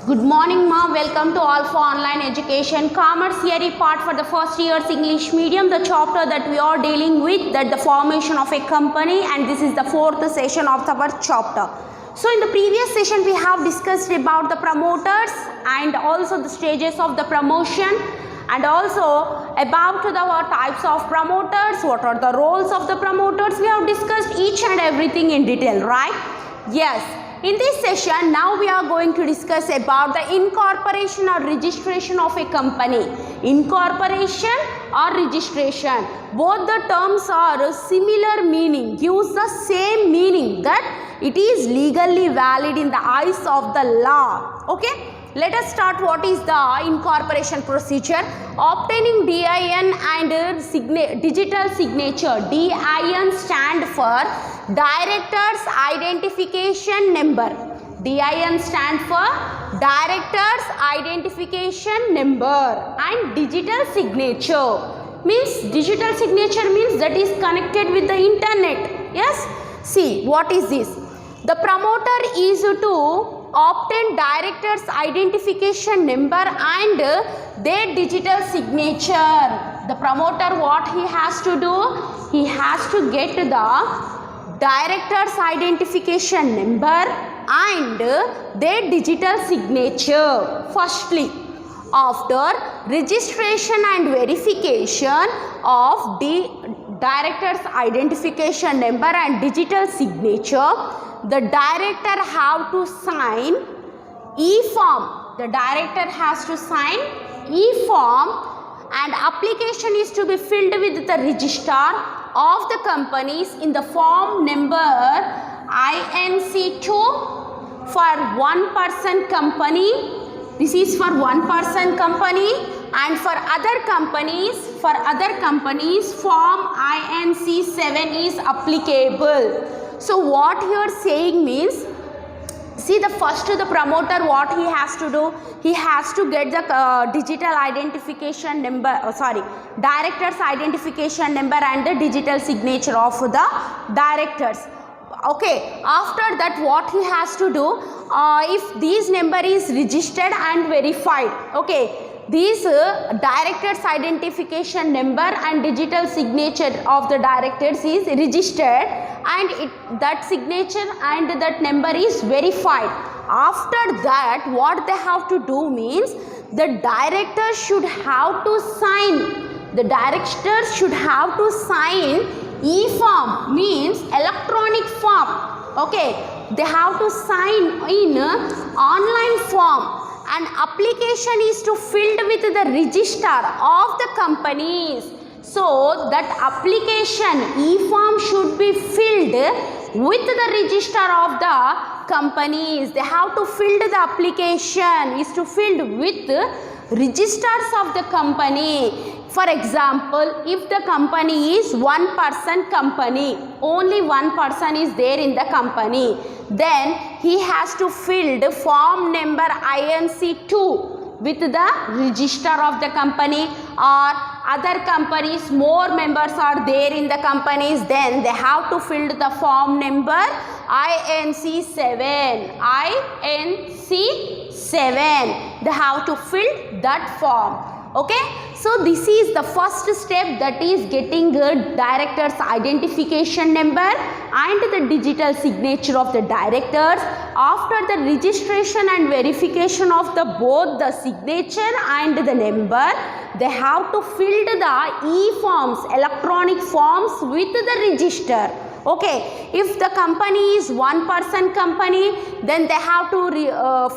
Good morning, ma. Welcome to Alpha Online Education. Commerce theory part for the first year's English medium. The chapter that we are dealing with, that the formation of a company, and this is the fourth session of our chapter. So in the previous session we have discussed about the promoters and also the stages of the promotion, and also about the types of promoters, what are the roles of the promoters. We have discussed each and everything in detail, right? Yes. In this session, now we are going to discuss about the incorporation or registration of a company. Incorporation or registration, both the terms are similar meaning, gives the same meaning, that it is legally valid in the eyes of the law. Okay, let us start. What is the incorporation procedure? Obtaining DIN and digital signature. DIN stand for Directors Identification Number. DIN stand for Directors Identification Number, and digital signature means that is connected with the internet. Yes, see what is this? The promoter is to obtain director's identification number and their digital signature. The promoter, what he has to do? He has to get the director's identification number and their digital signature. Firstly, after registration and verification of the director's identification number and digital signature, the director have to sign e-form. The director has to sign e-form, and application is to be filled with the registrar of the companies in the form number INC2 for one person company. This is for one person company, and for other companies form INC7 is applicable. So what you are saying means, see, the first the promoter, what he has to do? He has to get the digital identification number, director's identification number and the digital signature of the directors. Okay, after that what he has to do? If this number is registered and verified, okay, this director's identification number and digital signature of the directors is registered, and that signature and that number is verified. After that, what they have to do means, the director should have to sign. The director should have to sign e-form, means electronic form. Okay, they have to sign in online form, and application is to filled with the registrar of the companies. So that application e-form should be filled with the registrar of the companies. They have to fill the application is to filled with registrars of the company. For example, if the company is one person company, only one person is there in the company, then he has to fill the form number INC2 with the registrar of the company. Or other companies, more members are there in the companies, then they have to fill the form number INC7. They have to fill that form. Okay, so this is the first step, that is getting the director's identification number and the digital signature of the directors. After the registration and verification of the both the signature and the number, they have to fill the e-forms, electronic forms with the register. Okay, if the company is one person company, then they have to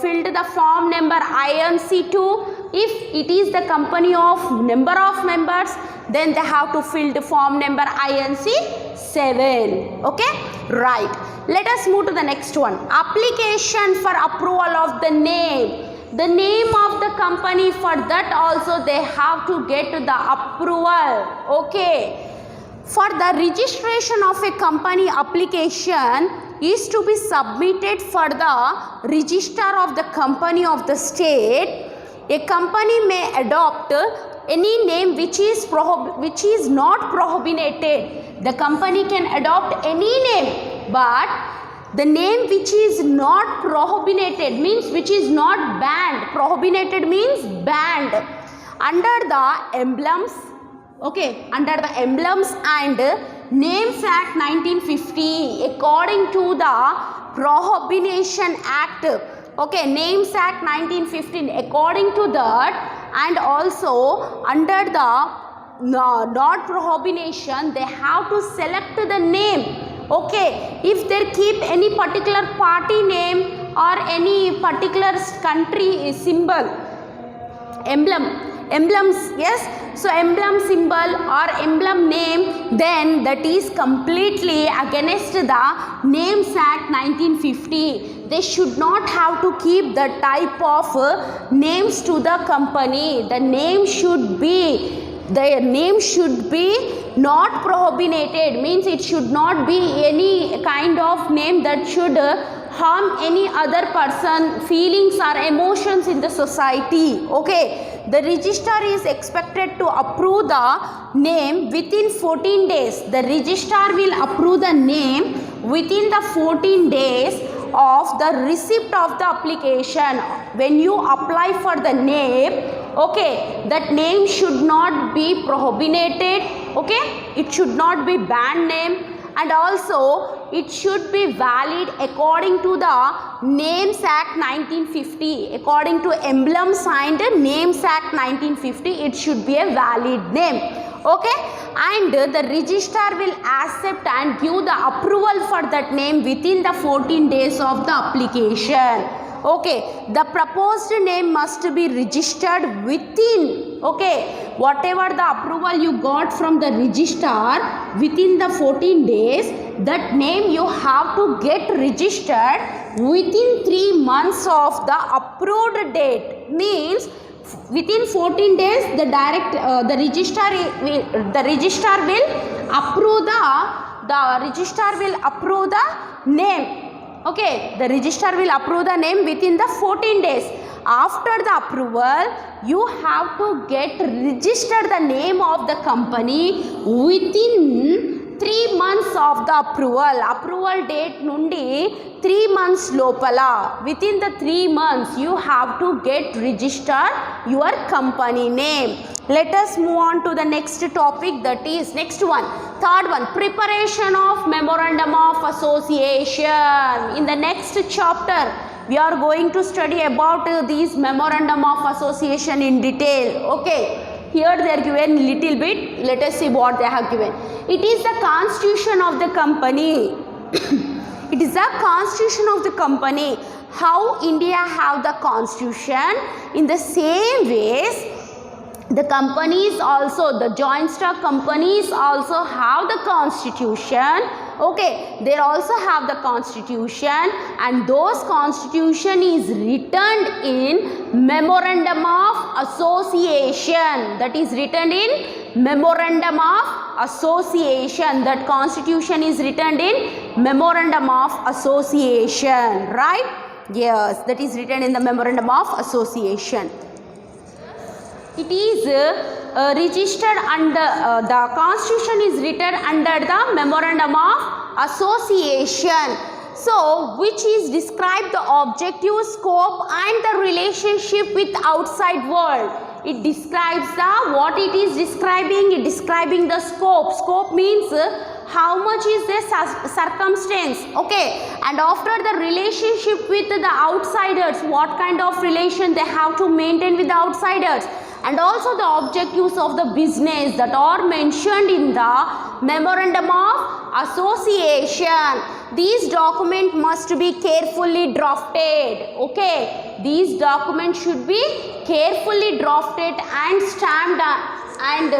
fill the form number INC2. If it is the company of number of members, then they have to fill the form number INC7. Okay, right. Let us move to the next one. Application for approval of the name. The name of the company, for that also they have to get the approval. Okay. For the registration of a company, application is to be submitted for the registrar of the company of the state. A company may adopt any name which is not prohibited. The company can adopt any name, but The name which is not prohibited means which is not banned. Prohibited means banned. Under the emblems, okay, under the emblems and Names Act 1950, according to the Prohibition Act, okay, Names Act 1915, according to that, and also under the not prohibition, they have to select the name. Okay, if they keep any particular party name or any particular country symbol, emblems, yes, so emblem symbol or emblem name, then that is completely against the Names Act 1950. They should not have to keep the type of names to the company. The name should be not prohibited, means it should not be any kind of name that should harm any other person feelings or emotions in the society. Okay, the registrar is expected to approve the name within 14 days. The registrar will approve the name within the 14 days of the receipt of the application. When you apply for the name, okay, that name should not be prohibited, okay, it should not be banned name, and also it should be valid according to the Names Act 1950. According to emblem signed Names Act 1950, it should be a valid name. Okay, and the registrar will accept and give the approval for that name within the 14 days of the application. Okay, the proposed name must be registered within, okay, whatever the approval you got from the registrar within the 14 days, that name you have to get registered within 3 months of the approved date. Means within 14 days the registrar will approve the name. Okay, the registrar will approve the name within the 14 days. After the approval, you have to get registered the name of the company within 3 months of the approval date nundi 3 months lopala. Within the 3 months, you have to get registered your company name. Let us move on to the next topic, that is next one, third one, preparation of memorandum of association. In the next chapter, we are going to study about these memorandum of association in detail. Okay, here they are given little bit. Let us see what they have given. It is the constitution of the company. It is the constitution of the company. How India have the constitution, in the same ways the companies also, the joint stock companies also have the constitution. Okay, they also have the constitution, and those constitution is written in memorandum of association. That is written in memorandum of association. That constitution is written in memorandum of association, right? Yes, that is written in the memorandum of association. It is registered under the constitution is written under the memorandum of association. So, which is describe the objective, scope and the relationship with outside world. It describes the what it is describing. It describing the scope. Scope means how much is the circumstance, okay, and after the relationship with the outsiders, what kind of relation they have to maintain with the outsiders, and also the objectives of the business that are mentioned in the memorandum of association. These documents must be carefully drafted. Okay, these documents should be carefully drafted and stamped, and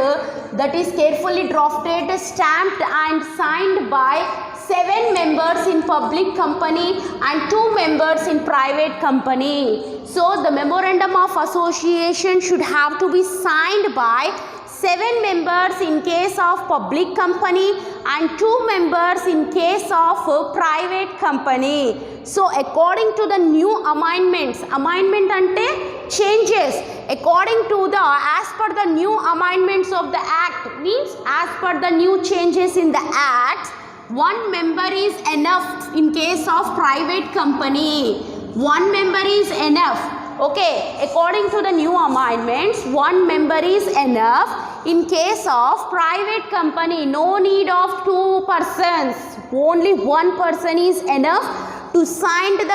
that is carefully drafted, stamped and signed by 7 members in public company and 2 members in private company. So the memorandum of association should have to be signed by 7 members in case of public company and 2 members in case of private company. So according to the new amendments, amendment ante changes, according to the as per the new amendments of the act, means as per the new changes in the act, one member is enough in case of private company. One member is enough. Okay, according to the new amendments, one member is enough in case of private company. No need of two persons. Only one person is enough to sign the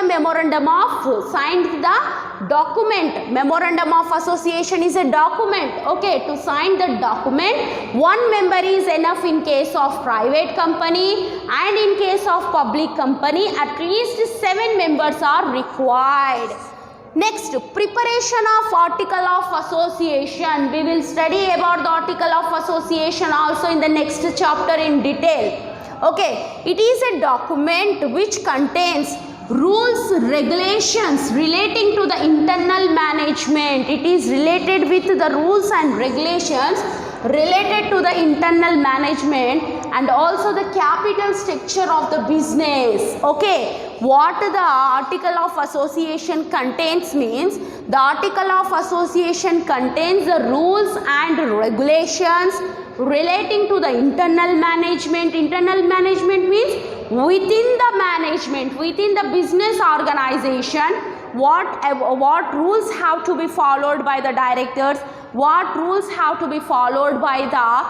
document. Memorandum of association is a document. Okay, to sign the document, one member is enough in case of private company, and in case of public company, at least 7 members are required. Next, preparation of article of association. We will study about the article of association also in the next chapter in detail. Okay, it is a document which contains rules, regulations relating to the internal management. It is related with the rules and regulations related to the internal management and also the capital structure of the business. Okay, what the article of association contains means the article of association contains the rules and regulations relating to the internal management. Internal management means within the management, within the business organization, what rules have to be followed by the directors, what rules have to be followed by the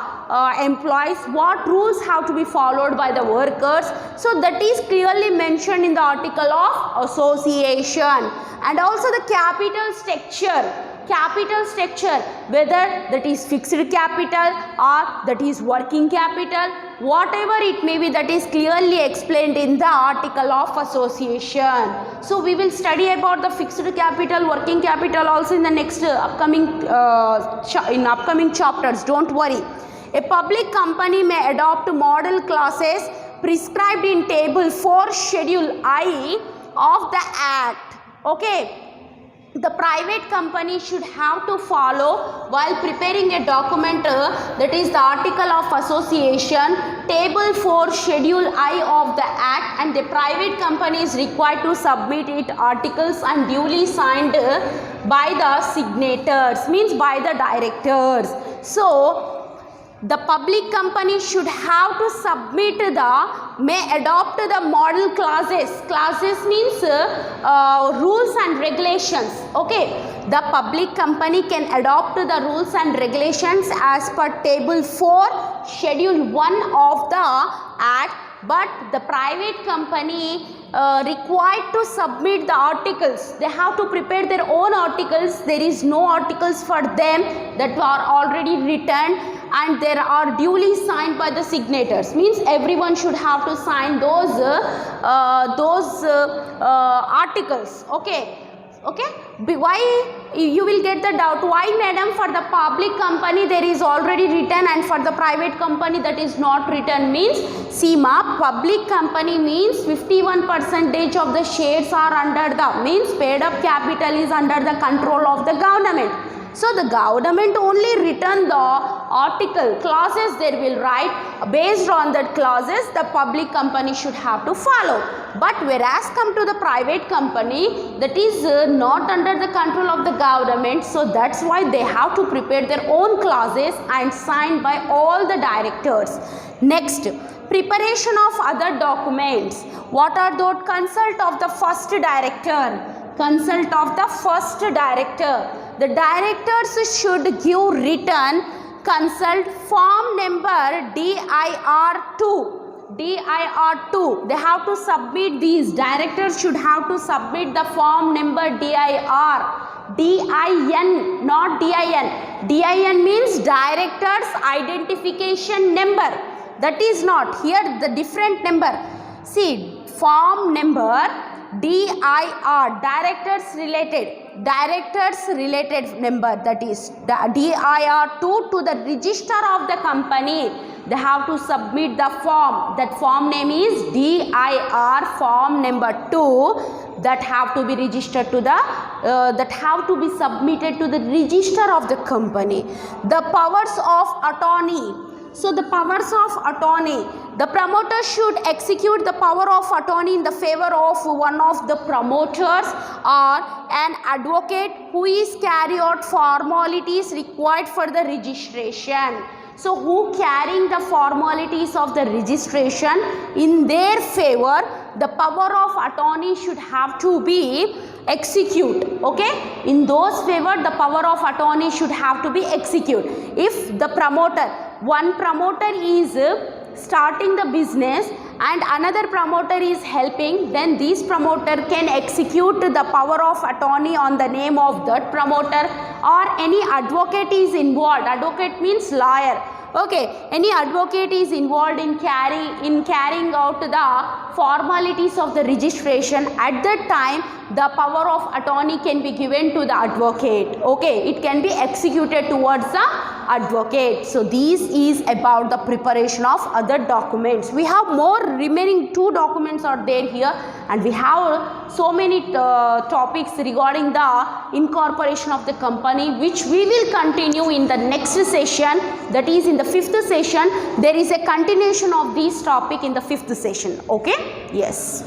employees, what rules have to be followed by the workers. So that is clearly mentioned in the article of association. And also the capital structure, whether that is fixed capital or that is working capital, whatever it may be, that is clearly explained in the article of association. So we will study about the fixed capital, working capital also in the next upcoming chapters. Don't worry. A public company may adopt model clauses prescribed in table 4 schedule I of the act. Okay, the private company should have to follow while preparing a document, that is the article of association, table 4 schedule I of the act, and the private company is required to submit its articles and duly signed by the signators, means by the directors. So the public company should have to submit may adopt the model clauses. Clauses means rules and regulations. Okay, the public company can adopt the rules and regulations as per table 4 schedule 1 of the act, but the private company required to submit the articles. They have to prepare their own articles. There is no articles for them that are already written and there are duly signed by the signators. Means everyone should have to sign those articles. Okay. Why you will get the doubt, why madam for the public company there is already written and for the private company that is not written? Means see ma, public company means 51% of the shares are under the, means paid up capital is under the control of the government. So the government only written the article, clauses they will write. Based on that clauses, the public company should have to follow. But whereas come to the private company, that is not under the control of the government. So that's why they have to prepare their own clauses and signed by all the directors. Next, preparation of other documents. What are those? Consult of the first director. Consult of the first director. The directors should give written consult form number DIR2. DIR2. They have to submit these. Directors should have to submit the form number DIR. DIN, not DIN. DIN means Directors Identification Number. That is not. Here the different number. See, form number DIR, Directors Related number, that is DIR2 to the register of the company. They have to submit the form. That form name is DIR form number 2 that have to be registered to the that have to be submitted to the register of the company. The powers of attorney. So the powers of attorney, the promoter should execute the power of attorney in the favor of one of the promoters or an advocate who is carry out formalities required for the registration. So who carrying the formalities of the registration in their favor, the power of attorney should have to be execute. Okay, in those favor the power of attorney should have to be execute. If the promoter, one promoter is starting the business and another promoter is helping, then this promoter can execute the power of attorney on the name of that promoter, or any advocate is involved. Advocate means lawyer. Okay, any advocate is involved in carrying out the formalities of the registration. At that time, the power of attorney can be given to the advocate. Okay, it can be executed towards the advocate. So this is about the preparation of other documents. We have more remaining 2 documents are there here, and we have so many topics regarding the incorporation of the company, which we will continue in the next session, that is in the 5th session. There is a continuation of this topic in the 5th session. Okay, yes.